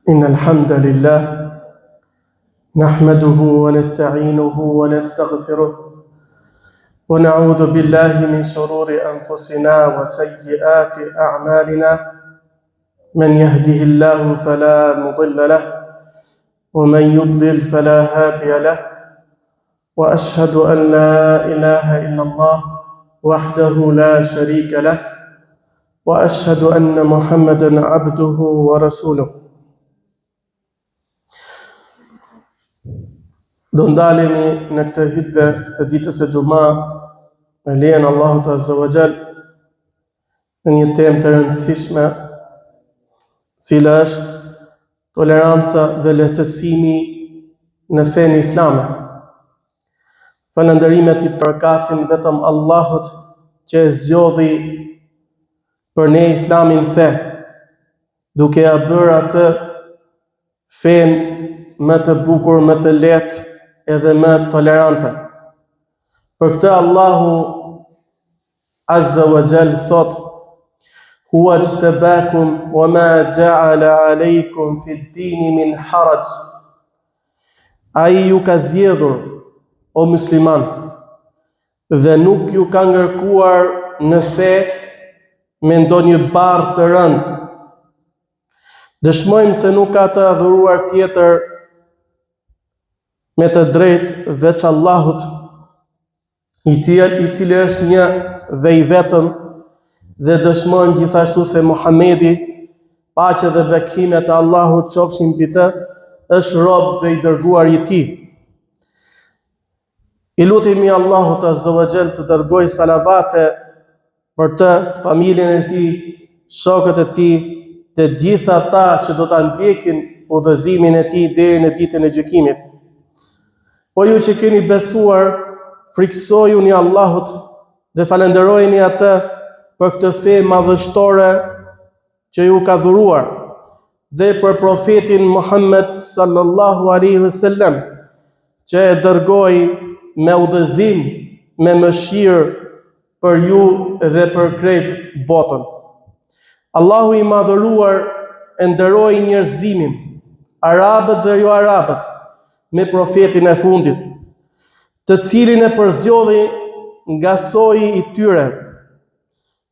إن الحمد لله نحمده ونستعينه ونستغفره ونعوذ بالله من شرور أنفسنا وسيئات أعمالنا من يهده الله فلا مضل له ومن يضلل فلا هادي له وأشهد أن لا إله إلا الله وحده لا شريك له وأشهد أن محمدا عبده ورسوله. Do ndalemi në këtë hutbë të ditës së Xuma me lejen e Allahut Azza wa Jall në një temë të rëndësishme, cila është toleranca dhe lehtësimi në fenë islame. Falënderimet i përkasin vetëm Allahut që e zgjodhi për ne islamin fe, duke ja bërë atë fenë më të bukur, më të lehtë edhe më tolerante. Për këtë Allahu Azza wa Jall thot: Huwa ijtabakum wa ma ja'ala alaykum fi d-din min haraj. Ai ju ka zgjedhur, o musliman, dhe nuk ju ka ngarkuar në fe me ndonjë barë të rëndë. Dëshmojmë se nuk ka të adhuruar tjetër me të drejtë veç Allahut, i cili është një dhe i vetëm, dhe dëshmojmë gjithashtu se Muhamedi, paqja dhe bekimet e Allahut qofshin mbi të, është rob dhe i dërguar i tij. I lutemi Allahut Azza wa Jall të dërgojë salavate për të, familjen e tij, shokët e tij, të gjitha ata që do ta ndjekin udhëzimin e tij deri në ditën e gjykimit. O ju që keni besuar, friksojuni Allahut dhe falenderojeni atë për këtë fe madhështore që ju ka dhuruar, dhe për profetin Muhammed sallallahu alaihi wasallam, që e dërgoi me udhëzim, me mëshirë për ju dhe për krejt botën. Allahu i madhëruar e nderoi njerëzimin, arabët dhe jo arabët, me profetin e fundit, të cilin e përzgjodhi nga soji i tyre,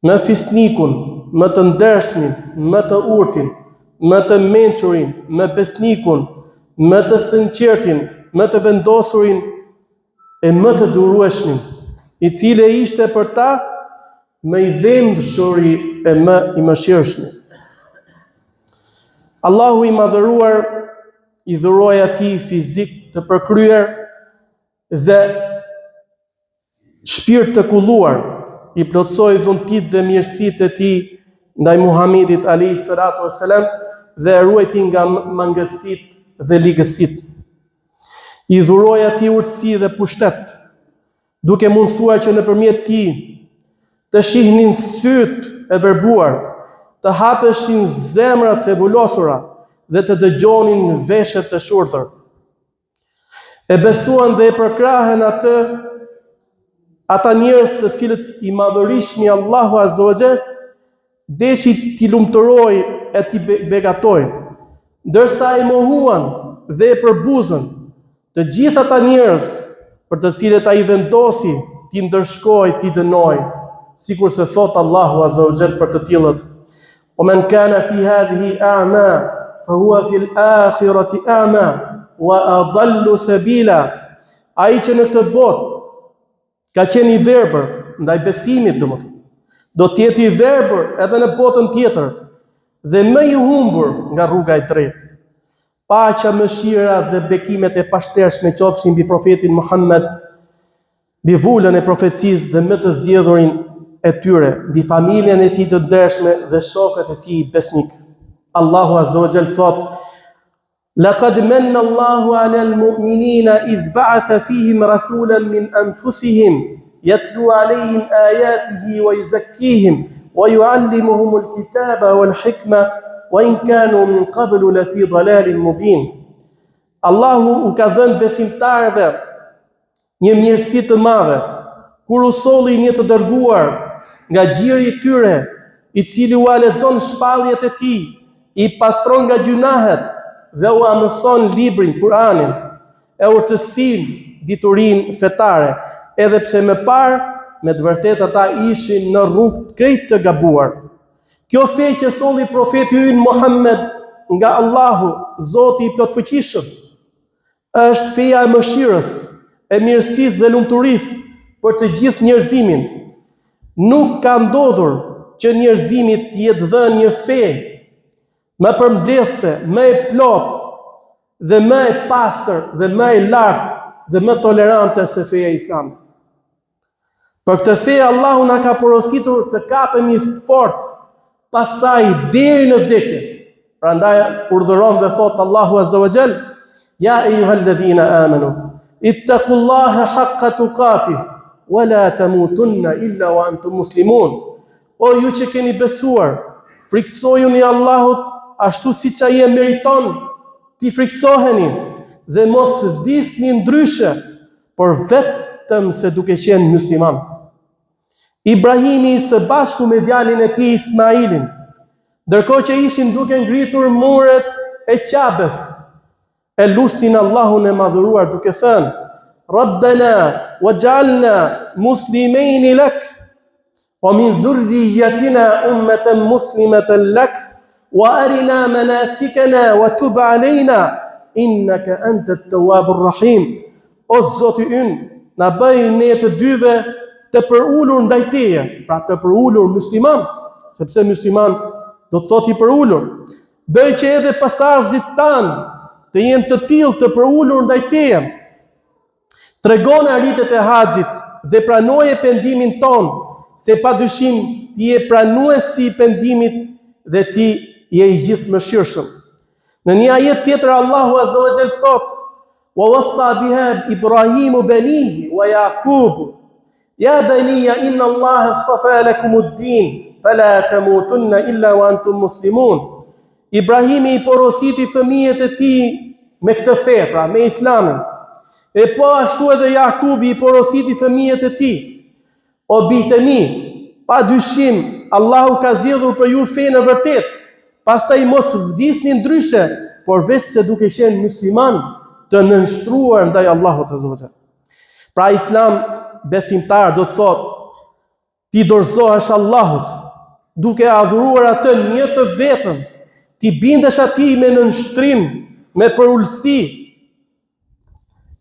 me fisnikun, më të ndershmin, më të urtin, më të mençurin, me besnikun, më të sinqertin, më të vendosurin e më të durueshmin, i cili ishte për ta më i dëmshuri e më i mëshirshëm. Allahu i madhëruar i dhuroi atij fizik të përkryer dhe shpirt të kulluar, i plotsoi dhuntit dhe mirësitë e tij ndaj Muhamedit alayhi salatu wassalam dhe e ruajti nga mangësitë dhe ligësitë. I dhuroi atij urtësi dhe pushtet, duke mundësuar që nëpërmjet tij të shihnin syt e verbuar, të hapeshin zemrat e bulosura dhe të dëgjonin veshët të shurtër. E besuan dhe e përkrahen ata njerëz të cilët i madhërishmi Allahu Azza wa Jall deshi t'i lumturoj e t'i begatoj, ndërsa i mohuan dhe e përbuzën të gjithë ata njerëz për të cilët ai vendosi t'i ndërshkoj, t'i dënoj, sikur se thot Allahu Azza wa Jall për të tillët: "O men kana fi hadhihi a'ma fa huwa fil akhirati a'ma wa adallu sabila." Ai që në këtë botë ka qenë i verbër ndaj besimit, do të jetë i verbër edhe në botën tjetër dhe më i humbur nga rruga e drejtë. Paqja, mëshira dhe bekimet e pashtershme qofshin mbi profetin Muhammed, mbi vulën e profecisë dhe më të zgjedhurin e tyre, mbi familjen e tij të ndershme dhe shokët e tij besnik. Allahu Azza wa Jall thot: "Laqad manna Allahu 'alal mu'minina idh ba'atha fihim rasulan min anfusihim yatlu 'alayhim ayatihi wa yuzakkihim wa yu'allimuhum al-kitaba wal hikma wa in kanu min qablu la fi dalalin mubin." Allahu u ka dhënë besimtarëve një mirësi të madhe kur u solli një të dërguar nga gjiri i tyre, i cili u lexon shpalljet e tij, i pastron nga gjunahet dhe u mëson librin, Kur'anin, e urtësinë, diturinë fetare, edhe pse më parë me të vërtetë ata ishin në rrugë krejt të gabuar. Kjo fe që solli profeti ynë Muhammed nga Allahu, Zoti i plotfuqishëm, është feja e mëshirës, e mirësisë dhe lumturisë për të gjithë njerëzimin. Nuk ka ndodhur që njerëzimit të jetë dhënë një fe më përmbledhëse, më e plotë dhe më e pastër dhe më e lartë dhe më tolerante se feja islame. Për këtë fe Allahu na ka porositur të kapemi fort pasaj deri në vdekje. Prandaj urdhëron dhe thot Allahu Azza wa Jall: "Ya ayyuhalladhina amanu ittaqullaha haqqa tuqatih wa la tamutunna illa wa antum muslimun." O ju që keni besuar, friksojuni Allahut ashtu siç ai e meriton ti friksoheni dhe mos vdisni ndryshe, por vetëm se duke qenë musliman. Ibrahimi së bashku me djalin e tij Ismailin, ndërkohë që ishin duke ngritur muret e Qabes, e lusnin Allahun e madhëruar duke thënë: "Rabbana waj'alna muslimain lak wa min dhurriyyatina ummatan muslimatan lak wa arina manasikana wa tub alayna innaka antat tawwabur rahim." O Zoti ynë, na bëj ne të dyve të përulur ndaj teje, pra të përulur musliman, sepse musliman do të thotë i përulur. Bëj që edhe pasardhësit tanë të jenë të tillë të përulur ndaj teje. Tregon arritet e haxhit dhe pranoje pendimin ton, se padyshim ti je pranuesi i pendimit dhe ti je i gjithë mëshirshëm. Në një ajet tjetër Allahu Azza wa Jall thot: "Wa wassa biha Ibrahimu banihi wa Yaqubu ya baniya inna Allaha astafa lakumud-din fala tamutunna illa wa antum muslimun." Ibrahimi i porositi fëmijët e tij me këtë fe, pra me Islamin. E po ashtu edhe Jakubi i porositi fëmijët e tij: "O bijtë mi, pa dyshim Allahu ka zgjedhur për ju fenë e vërtet, pastaj mos vdisni ndryshe, por veç se duke qenë musliman të nënshtruar ndaj Allahut Azza wa Jall." Pra Islam besimtar do të thotë ti dorëzohesh Allahut duke adhuruar atë një të vetëm, ti bindesh atij me nënshtrim, me përulësi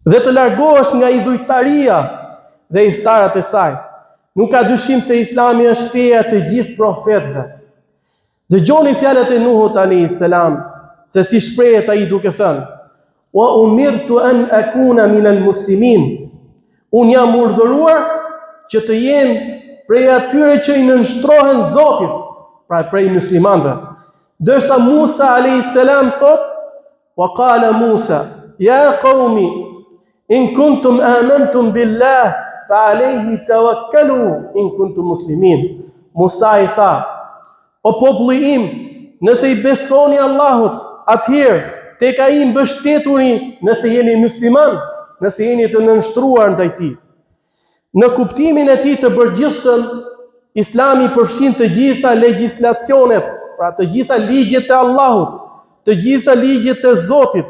dhe të largohesh nga idhujtaria dhe idhëtarët e saj. Nuk ka dyshim se Islami është feja të gjithë profetëve. Dëgjoni fjalët e Nuhut alayhis salam, se si shprehet ai duke thënë: "Wa umirtu an akuna minal muslimin." Unë jam urdhëruar që të jem prej atyre që i nënshtrohen Zotit, pra prej muslimanëve. Dërsa Musa alayhis salam thot: "Wa qala Musa, ya qaumi in kuntum amantum billah fa alayhi tawakkalu in kuntum muslimin." Musa i tha: "O populli im, nëse i besoni Allahut, atëherë tek ai mbështetuni nëse jeni musliman, nëse jeni të nënshtruar ndaj tij." Në kuptimin e tij të përgjithshëm, Islami përfshin të gjitha legjislacionet, pra të gjitha ligjet e Allahut, të gjitha ligjet e Zotit,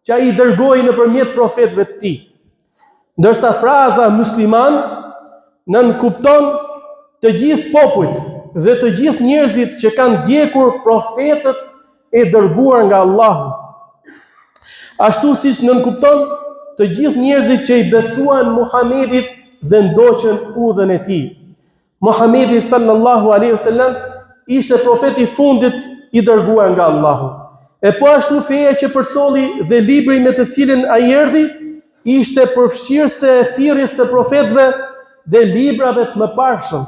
që ai dërgoi nëpërmjet profetëve të tij. Ndërsa fraza musliman nënkupton të gjithë popujt dhe të gjithë njerëzit që kanë ndjekur profetët e dërguar nga Allahu. Ashtu siç nënkupton të gjithë njerëzit që i besuan Muhamedit dhe ndoqën udhën e tij. Muhamedi sallallahu alaihi wasallam ishte profeti i fundit i dërguar nga Allahu. E po ashtu feja që përcolli dhe libri me të cilin ai erdhi ishte përfshirëse e thirrjes së profetëve dhe librave të mëparshëm.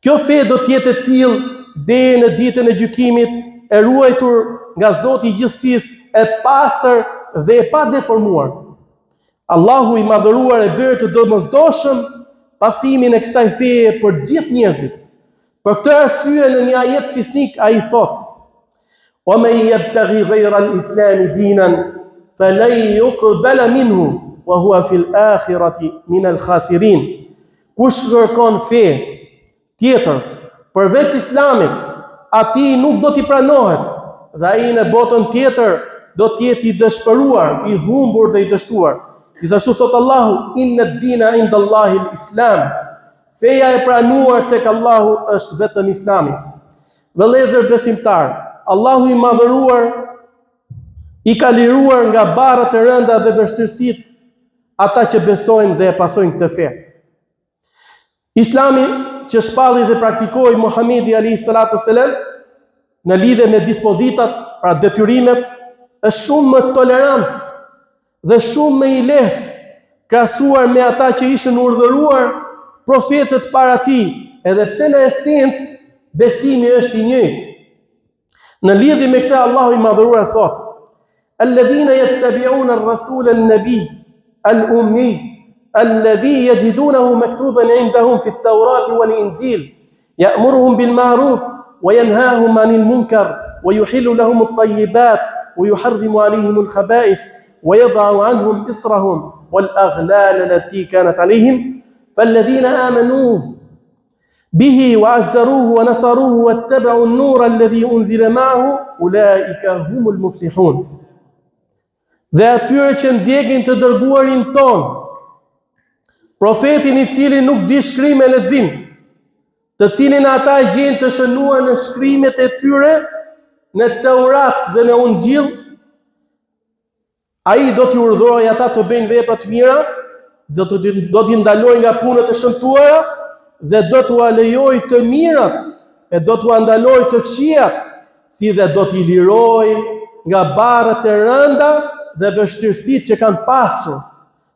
Kjo fe do të jetë e tillë deri në ditën e gjykimit, e ruajtur nga Zoti i gjithësisë, e pastër dhe e pa deformuar. Allahu i madhëruar e bëri të domosdoshëm pasimin e kësaj feje për gjithë njerëzit. Për këtë arsye në një ajet fisnik ai thotë: "Wa man yabtaghi ghayra al-islami dinan falan yuqbala minhu wa huwa fil akhirati min al-khasirin." Kush kërkon fe tjetër përveç Islamit, atij nuk do t'i pranohet dhe ai në botën tjetër do të jetë i dëshpëruar, i humbur dhe i dështuar. Gjithashtu thot Allahu, inna ad-dina inda Allahi al-Islam. Feja e pranuar tek Allahu është vetëm Islami. Vëllezër besimtar, Allahu i madhëruar i ka liruar nga barrat e rënda dhe vështirësitë ata që besojnë dhe e pasojnë këtë fe. Islami që shpalli dhe praktikoi Muhamedi alayhi salatu selam në lidhje me dispozitat, pra detyrimet, është shumë më tolerant dhe shumë më i lehtë krahasuar me ata që ishin urdhëruar profetët para tij, edhe pse në esencë besimi është i njëjtë. Në lidhje me këtë Allahu i madhëruar thotë: "Alladhina yattabi'una ar-rasula an-nabi al-ummi alladhi yajidunahu maktuban 'indahum fi at-taurati wal-injil ya'muruhum bil-ma'ruf wa yanhahum 'anil munkar wa yuhillu lahum at-tayyibat wa yuharrimu 'alayhim al-khaba'ith wa yad'u 'anhum israhum wal-aghlal allati kanat 'alayhim فالذين آمنوا به وعزروه ونصروه واتبعوا النور الذي أنزل معه أولئك هم المفلحون." Dhe atyre që ndjekin të dërguarin ton, profetin i cili nuk di shkrim e lexim, të cilin ata e gjejnë të shënuar në shkrimet e tyre në Teurat dhe në Ungjil, ai do t'i urdhërojë ata të bëjnë vepra të mira, do t'i ndaloj nga punët e shëmtuara dhe do t'u lejoj të mirat e do t'u ndaloj të këqijat, si dhe do t'i liroj nga barrat e rënda dhe vështirësitë që kanë pasur.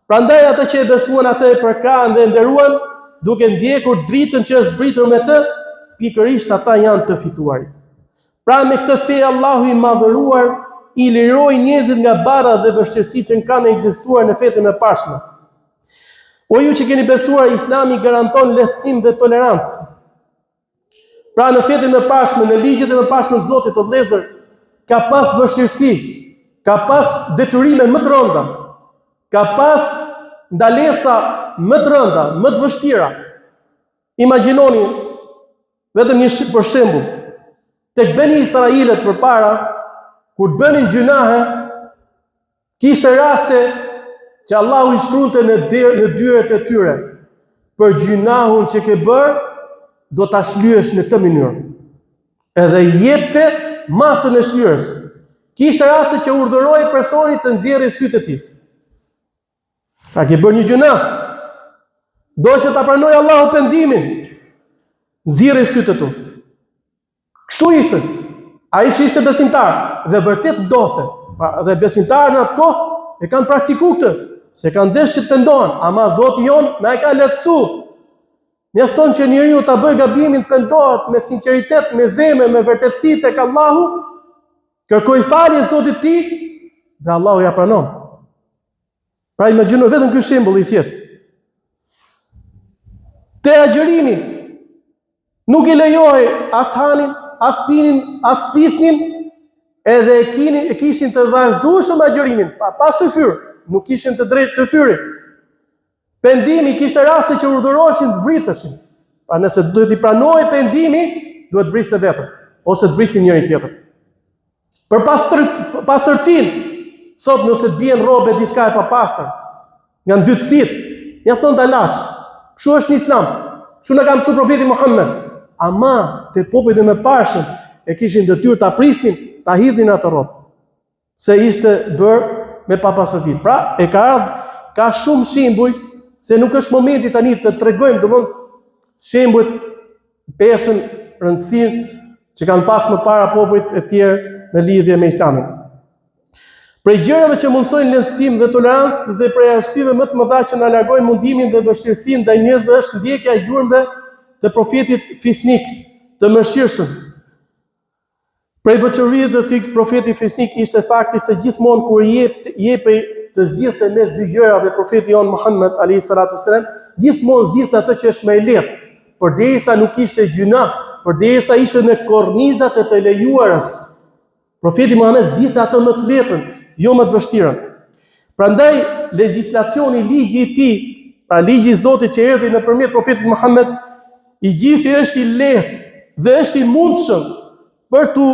Prandaj ata që e besuan atë e përkrahen dhe nderuan, duke ndjekur dritën që është zbritur me të, pikërisht ata janë të fituarit. Pra me këtë fe Allahu i madhëruar i liroi njerëzit nga barrat dhe vështirësitë që kanë ekzistuar në fetën e pashme. O ju që keni besuar, Islami garanton lehtësim dhe tolerancë. Pra në fetën e pashme, në ligjet e mëpashme të Zotit, o vëllezër, ka pas vështirësi, ka pas detyrime më të rënda, ka pas ndalesa më të rënda, më të vështira. Imagjinoni vetëm një për shembull, tek Beni Israilet përpara, kur bënin gjunahe, kishte raste që Allahu i shkruante në dyert e tyre: për gjunahun që ke bërë, do ta shlyesh në këtë mënyrë. Edhe i jepte masën e shlyerës. Kishte raste që urdhëroi personit të nxjerrë sytë e tij. Pra ke bërë një gjunah, do që ta pranoj Allahu pendimin, nxjerrë sytë e tu. Kështu ishte. Ai që ishte besimtar dhe vërtet ndodhte. Dhe besimtarët në atë kohë e kanë praktikuar këtë. Se kanë deshë që të ndohen, ama Zoti jon na e ka lehtësu. Mjafton që njeriu ta bëjë gabimin, të pendohet me sinqeritet, me zemër, me vërtetësi tek Allahu, kërkoj falje Zotit ti, dhe Allahu ja pranon. Pra imagjino vetëm ky shembull i thjeshtë. Te agjërimi nuk i lejohej as hanin, as pinin, as fisnin, edhe e kishin të vazhdueshëm agjërimin, pa syfyr. Nuk kishin të drejtë syfyri. Pendimi kishte raste që urdhëroheshin të vriteshin. Pa nëse duhet i pranohej pendimi, duhet vriste vetëm, ose të vrisin njëri tjetër. Për pastërtin, sot nëse të bien rrobe diçka e papastër, nga ndytësitë, mjafton ta lash. Kështu është në Islam. Kështu na ka mësuar profeti Muhammed. Ama te popujt e mëparshëm e kishin detyrë ta prisnin, ta hidhin atë rrobë, se ishte bërë me papastërti. Pra, e ka shumë shembuj, se nuk është momenti tani të tregojmë domosht shembujt, peshën, rëndësinë që kanë pas më para popujt e tjerë në lidhje me Islamin. Prej gjërave që mundsojnë lehtësim dhe tolerancë dhe prej arsyeve më të mëdha që na largojnë mundimin dhe vështirësinë ndaj njerëzve është ndjekja e gjurmëve të profetit fisnik, të mëshirshëm. Prej veçorive të tij profeti fisnik ishte fakti se gjithmonë kur jepej të zgjidhte mes dy gjërave profeti jon Muhammed alayhi salatu sallam, gjithmonë zgjidhte atë që është më e lehtë, përderisa nuk ishte gjuna, përderisa ishte në kornizat e të lejuarës. Profeti Muhammed zgjidhte atë më të lehtën, jo më të vështirën. Prandaj legjislacioni, ligji i tij, pra ligji i Zotit që erdhi nëpërmjet profetit Muhammed, i gjithë është i lehtë dhe është i mundshëm për tu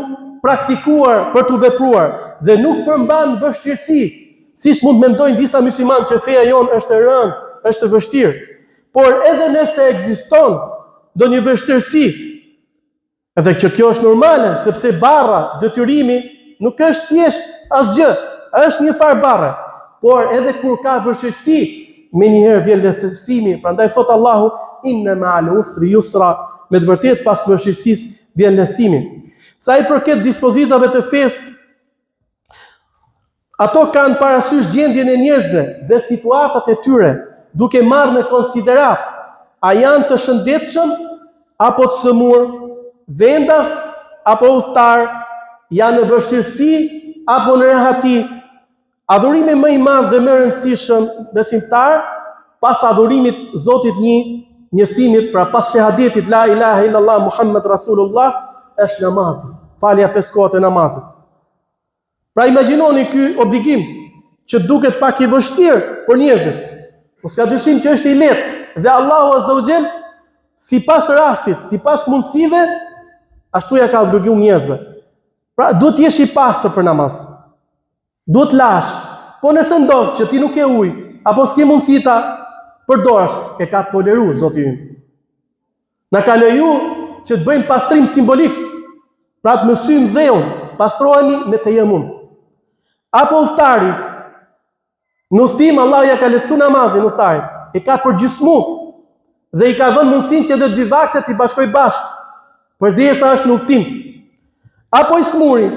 praktikuar, për të vepruar dhe nuk përmban vështirësi, siç mund mendojnë disa muslimanë që feja jonë është e rëndë, është e vështirë. Por edhe nëse ekziston ndonjë vështirësi, edhe kjo është normale, sepse barra, detyrimi nuk është thjesht asgjë, është një farë barre. Por edhe kur ka vështirësi, menjëherë vjen lehtësimi. Prandaj thot Allahu, inna ma'al usri yusra, me të vërtetë pas vështirësisë vjen lehtësimi. Sa i përket dispozitave të fesë, ato kanë parasysh gjendjen e njerëzve dhe situatat e tyre, duke marrë në konsiderat a janë të shëndetshëm apo të sëmur, vendas apo udhëtar, janë në vështirësi apo në rehati. Adhurimi më i madh dhe më i rëndësishëm besimtar pas adhurimit Zotit njësimit, pra pas shahadetit la ilaha illallah Muhammed Rasulullah, është namazi, falja 5 kohët e namazit. Pra imagjinoni ky obligim që duket pak i vështirë për njerëzit, po s'ka dyshim që është i lehtë dhe Allahu Azza wa Jall sipas rastit, sipas mundësive, ashtu ja ka obliguar njerëzve. Pra duhet të jesh i pastër për namaz. Duhet lash. Po nëse ndodh që ti nuk ke ujë apo s'ke mundësi ta përdorësh, e ka toleruar Zoti ynë. Na ka leju që të bëjmë pastrim simbolik, pra të mësojmë dheun, pastrohemi me tejemum. Apo udhëtari, në udhëtim Allah ja ka lehtësuar namazin udhëtarit, e ka përgjysmu dhe i ka dhënë mundësinë që edhe 2 vakte t'i bashkojë bashkë, përderisa është në udhëtim. Apo i smuri,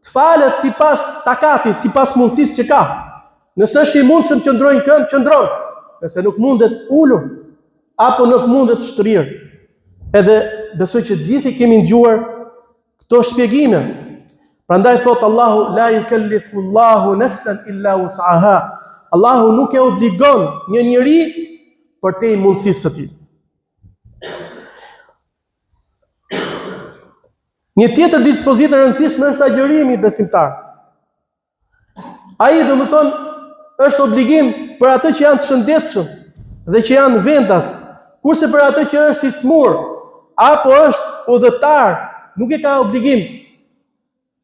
të falet sipas takatit, sipas mundësisë që ka. Nëse është i mundshëm qëndrojnë kënd, qëndron. Nëse nuk mundet ulur, apo nuk mundet shtrirë. Edhe besoj që gjithë kemi ndjuar këto shpjegime. Prandaj thot Allahu, la yukallifu Allahu nafsan illa wus'aha. Allahu nuk e obligon një njeri për te i mundësisë së tij. Një tjetër dispozitë e rëndësishme është agjërimi besimtar. Ai do të thonë është obligim për atë që janë të shëndetshëm dhe që janë vendas, kurse për atë që është i smur apo është udhëtar, nuk e ka obligim.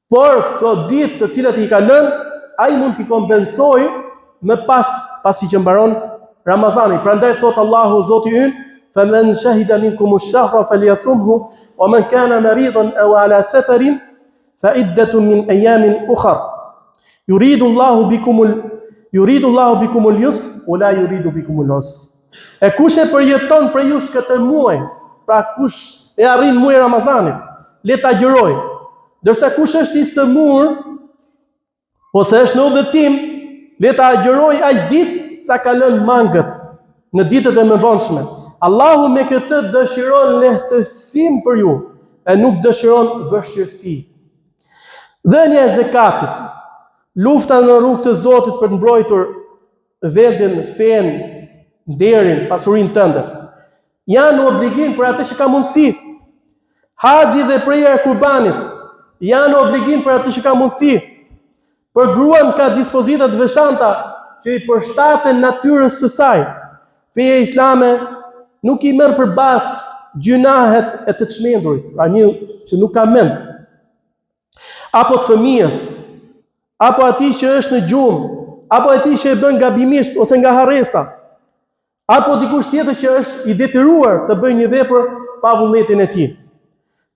Por këto ditë të cilat i ka lënë, ai mund t'i kompensojë më pasi që mbaron Ramazani. Prandaj thot Allahu Zoti ynë, "Faman shahida minkumu-sh-shahra falyasumhu, wa man kana maridan aw ala safarin fa iddatun min ayamin ukhra. Yuridu Allahu bikum al-yusr wa la yuridu bikum al-usr." E kush e përjeton për ju këtë muaj, pra kush e arrin muajin Ramazanit, le ta agjërojë. Dërsa kush është i sëmur ose është në udhëtim, le ta agjërojë aq ditë sa ka lënë mangët në ditët e mëvonshme. Allahu me këtë dëshiron lehtësim për ju, e nuk dëshiron vështirësi. Dhënia e zakatit, lufta në rrugë të Zotit për të mbrojtur vendin, fen, nderin, pasurinë tënde, janë obligim për atë që ka mundësi. Haxhi dhe preja e kurbanit janë obligim për atë që ka mundësi. Për gruan ka dispozita të veçanta që i përshtaten natyrës së saj. Feja islame nuk i merr përbas gjunahet e të çmendurit, pra një që nuk ka mend, apo të fëmijës, apo atij që është në gjumë, apo atij që e bën gabimisht ose nga harresa, apo dikush tjetër që është i detyruar të bëjë një vepër pa vullnetin e tij.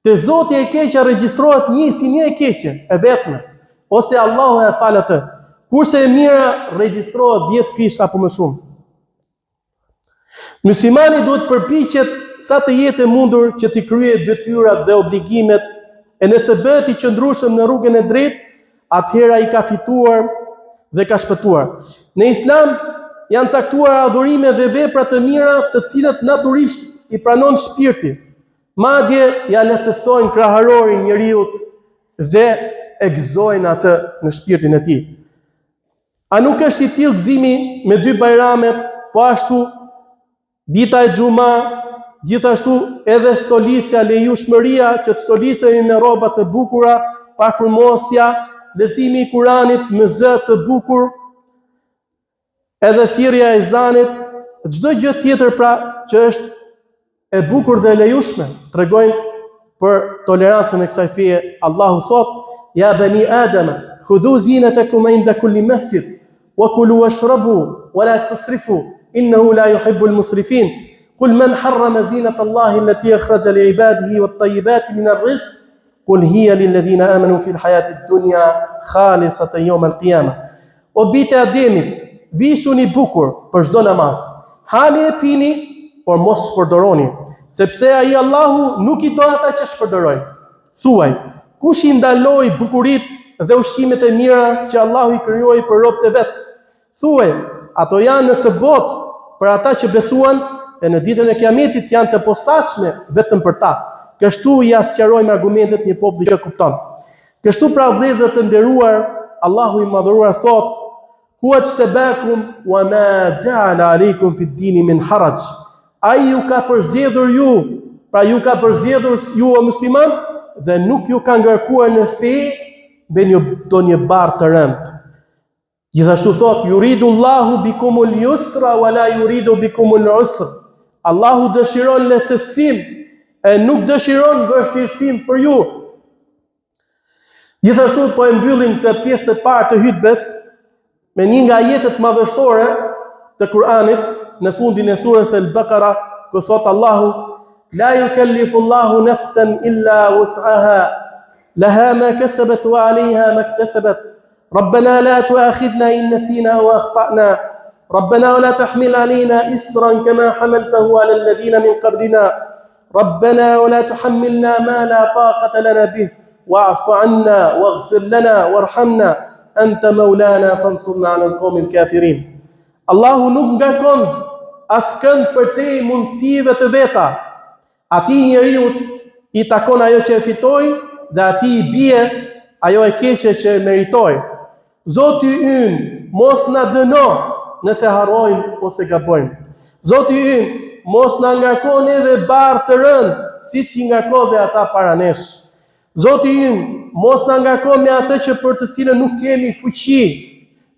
Te Zoti e keqja regjistrohet si një e keqe e vetme, ose Allahu e fal atë, kurse e mira regjistrohet 10 fish apo më shumë. Muslimani duhet përpiqet sa të jetë mundur që t'i kryejë detyrat dhe obligimet, e nëse bëhet i qëndrueshëm në rrugën e drejtë, atëherë ai ka fituar dhe ka shpëtuar. Në Islam janë caktuar adhurime dhe vepra të mira, të cilat natyrisht i pranon shpirti. Madje ja lehtësojnë kraharorin njeriut dhe e gëzojnë atë në shpirtin e tij. A nuk është i tillë gëzimi me 2 bajramet, po ashtu dita e Xhuma, gjithashtu edhe stolisja, lejushmëria që të stolisemi me rroba të bukura, parfumosja, leximi i Kuranit me zë të bukur, edhe thirrja e ezanit, çdo gjë tjetër pra që është e bukur dhe e lejushme, tregojnë për tolerancën e kësaj feje. Allahu thot: "Ya bani Adama, khudhu zinatakum inda kulli masjid, wa kulu washrabu, wa la tusrifu, innahu la yuhibbul musrifin. Qul man harrama zinata Allahi allati akhraja li ibadihi wat tayyibati min ar-rizq, qul hiya lil ladhina amanu fil hayati ad-dunya khalisatan yawm al-qiyamah." O bitë e Ademit, vishuni bukur për çdo namaz. Hani e pini, por mos shpërdoroni, sepse ai Allahu nuk i do ata që shpërdorojnë. Thuaj, kush i ndaloi bukuritë dhe ushqimet e mira që Allahu i krijoi për robët e vet? Thuaj, ato janë në këtë botë për ata që besuan dhe në ditën e Kiametit janë të posaçme vetëm për ta. Kështu ja sqarojmë argumentet një populli që kupton. Kështu pra vëllezër të nderuar, Allahu i madhëruar thot: "Huwa ijtabakum wa ma ja'ala alaykum fi ad-din min haraj." Ai ju ka përzgjedhur ju, pra ju ka përzgjedhur ju o musliman dhe nuk ju ka ngarkuar në fe me një barë të rëndë. Gjithashtu thot: "Yuridu Allahu bikumul yusra wa la yuridu bikumul usra." Allahu dëshiron lehtësinë e nuk dëshiron vështirësinë për ju. Gjithashtu po e mbyllim të pjesën e parë të hutbes me një nga ajetet madhështore të Kur'anit në fundin e surës Al-Baqara, ku thot Allahu: "La yukallifu Allahu nafsan illa wus'aha, laha ma kasabat wa 'alayha ma iktasabat. Rabbana la tu'akhidna in nasina aw akhta'na. Rabbana wa la tahmil 'alayna isran kama hamaltahu 'ala alladhina min qablina. Rabbana wa la tuhammilna ma la taqata lana bih. Wa'fu 'anna waghfir lana warhamna anta maulana fansurna 'ala al-qawmi al-kafirin." Allahu nuk ngarkon askënd për te mundësive të veta. Atij njeriu i takon ajo që e fitoi dhe atij i bie ajo e keqe që e meritoi. Zoti ynë mos na dëno nëse harrojmë ose gabojmë. Zoti ynë mos na ngarkon edhe barë të rënd, siç i ngarkove ata para nesh. Zoti ynë mos na ngarkon me atë që për të cilën nuk kemi fuqi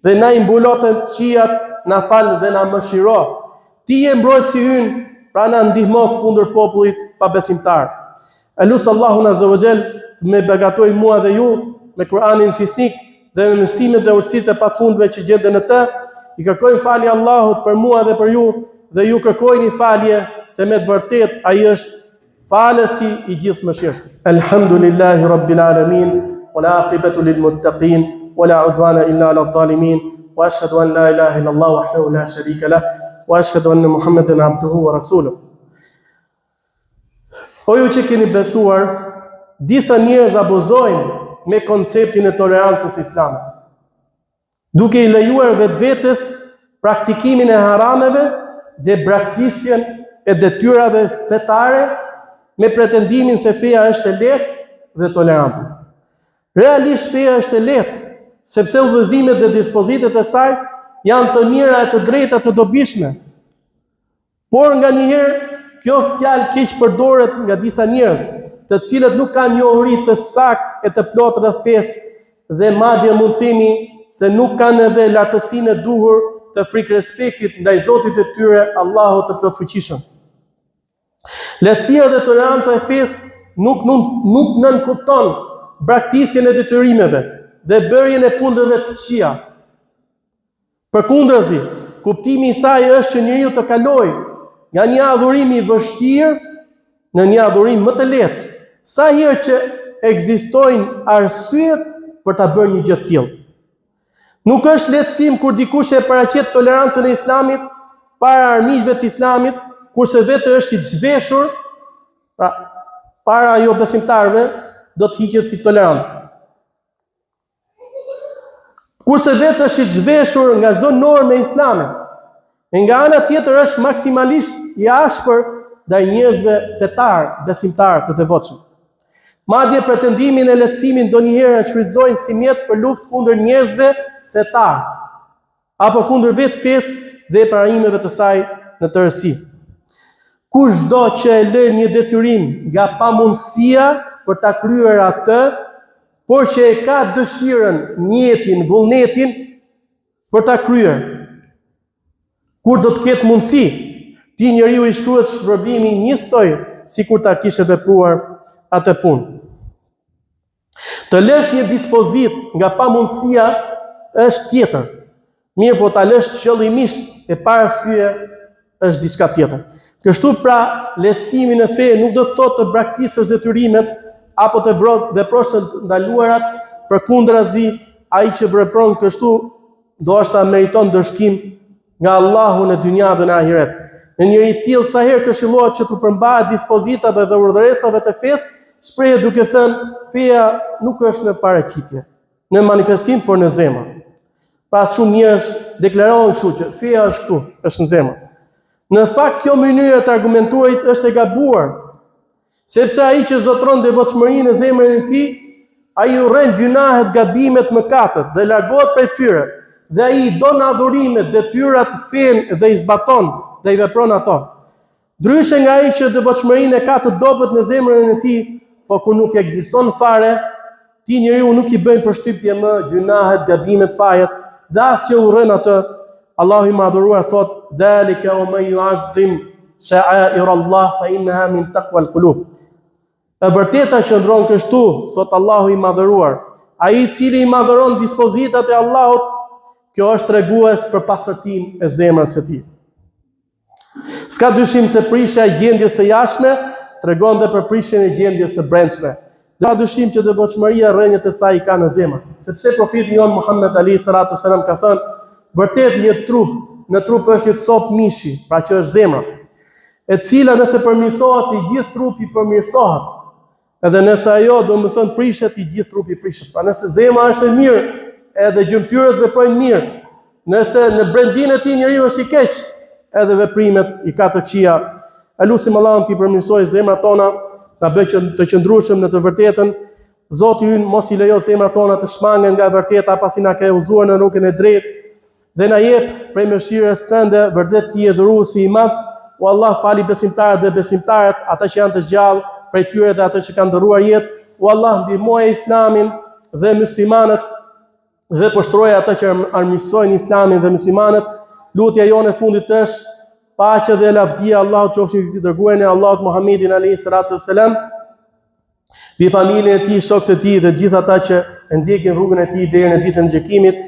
dhe na i mbulotën qijat, na fal dhe na mëshiro. Ti je mbrojtësi ynë, pra na ndihmo kundër popullit pabesimtar. Elus Allahun Azza wa Jall me begatoj mua dhe ju me Kur'anin fisnik dhe me mësimet dhe urtësitë e pafundme që gjenden në të. I kërkojmë falje Allahut për mua dhe për ju, dhe ju kërkojni falje se me të vërtet ai është falësi i gjithë mëshirshëm. Alhamdulillahi Rabbil Alamin, wal aqibatu lil muttaqin, wala udwana illa ala adh-dhalimin, wa ashhadu an la ilaha illa Allah wahdahu la sharika lah, wa ashhadu anna Muhammadan abduhu wa rasuluh. O ju që keni besuar, disa njerëz abuzojnë me konceptin e tolerancës islame, duke i lejuar vetvetes praktikimin e harameve dhe braktisjen e detyrave fetare me pretendimin se feja është e lehtë dhe tolerante. Realisht feja është e lehtë, sepse udhëzimet dhe dispozitet e saj janë të mira e të drejta të dobishme. Por nganjëherë kjo fjalë keq përdoret nga disa njerëz, të cilët nuk kanë njohuri të saktë e të plotë rreth fesë dhe madje mund themi se nuk kanë edhe lartësinë e duhur të frikë respektit ndaj Zotit të tyre, Allahut të plotfuqishëm. Lehtësia dhe toleranca e fesë nuk nënkupton braktisjen e detyrimeve dhe bërjen e punëve të këqija. Përkundrazi, kuptimi i saj është që njeriu të kalojë nga një adhurim i vështirë në një adhurim më të lehtë, sa herë që ekzistojnë arsyet për ta bërë një gjë të tillë. Nuk është lehtësim kur dikush e paraqet tolerancën e Islamit para armiqve të Islamit, kurse vetë është i zhveshur, pra para jo besimtarëve do të hiqet si tolerant. Kurse vetë është i zhveshur nga çdo normë e Islamit, e nga ana tjetër është maksimalisht i ashpër ndaj njerëzve fetar, besimtar të devotshëm. Madje pretendimin e lehtësimit ndonjëherë e shfrytëzojnë si mjet për luftë kundër njerëzve fetar, apo kundër vetë fesë dhe parimeve të saj në tërësi. Kushdo që e lën një detyrim nga pamundësia për ta kryer atë, por që e ka dëshirën, njetin, vullnetin për ta kryer, kur do të ketë mundësi, ti njeriu i shkruhet shpërbimi njësoj sikur ta kishte vepruar atë punë. Të lësh një dispozit nga pamundësia është tjetër. Mirë, po ta lësh qëllimisht e pa arsye është diçka tjetër. Kështu pra, lehtësimi në fe nuk do të thotë të braktisësh detyrimet apo të veprosh të ndaluarat, përkundrazi, ai që vepron kështu do ashta meriton dëshkim nga Allahu në dynja dhe në ahiret. Në njëri tillë sa herë këshillohet që të përmbahet dispozitave dhe urdhëresave të fesë, shprehje duke thënë, feja nuk është në paraqitje, në manifestim, por në zemër. Pra shumë njerëz deklarojnë kështu që feja është këtu, është në zemër. Në fakt kjo mënyrë të argumentuarit është e gabuar, sepse ai që zotron devotshmërinë në zemrën e tij, ai urren gjunahet, gabimet, mëkatet dhe largohet prej tyre, dhe ai don adhurimet, detyrat, fen dhe i zbaton dhe i vepron ato. Ndryshe nga ai që devotshmërinë e ka të dobët në zemrën e tij, po ku nuk ekziston fare, ti njeriu nuk i bën përshtypje më gjunahet, gabimet, fajet, dhe as që urren atë. Allahu i madhëruar thot: "Dhalika wa man yu'azzim sha'air Allah fa innaha min taqwa al-qulub." E vërteta që ndron kështu, thot Allahu i madhëruar, ai i cili i madhëron dispozitat e Allahut, kjo është tregues për pastërtinë e zemrës së tij. S'ka dyshim se prishja e gjendjes së jashtme tregon dhe për prishjen e gjendjes së brendshme. Ka dyshim që devotshmëria rrënjët e saj i ka në zemër, sepse profeti jon Muhammed alayhi salatu wasalam ka thënë, vërtet në trup është një copë mishi, pra që është zemra, e cila nëse përmirësohet i gjithë trupi përmirësohet, edhe nëse ajo do më thënë prishet, i gjithë trupi prishet. Pra nëse zemra është e mirë, edhe gjymtyrët veprojnë mirë, nëse në brendin e tij njeriu është i keq, edhe veprimet i ka të këqija. Elusim Allahun t'i përmirësojë zemrat tona, ta bëjë të qëndrueshëm në të vërtetën. Zoti ynë mos i lejo zemrat tona të shmangen nga e vërteta pasi na ka udhëzuar në rrugën e drejtë, dhe na jep prej mëshirës tënde vërtet ti je dhuruesi i madh. O Allah, fali besimtarët dhe besimtarët, ata që janë të gjallë prej tyre dhe ata që kanë ndëruar jetë. O Allah, ndihmoje Islamin dhe muslimanët dhe poshtroje ata që armiqsojnë Islamin dhe muslimanët. Lutja jone fundit është paqja dhe lavdia Allahut qofshin mbi dërguarin e Allahut Muhammedin alayhi salatu wassalam, mbi familjen e tij, shokët e tij dhe gjithë ata që e ndjekin rrugën e tij deri në ditën e gjykimit.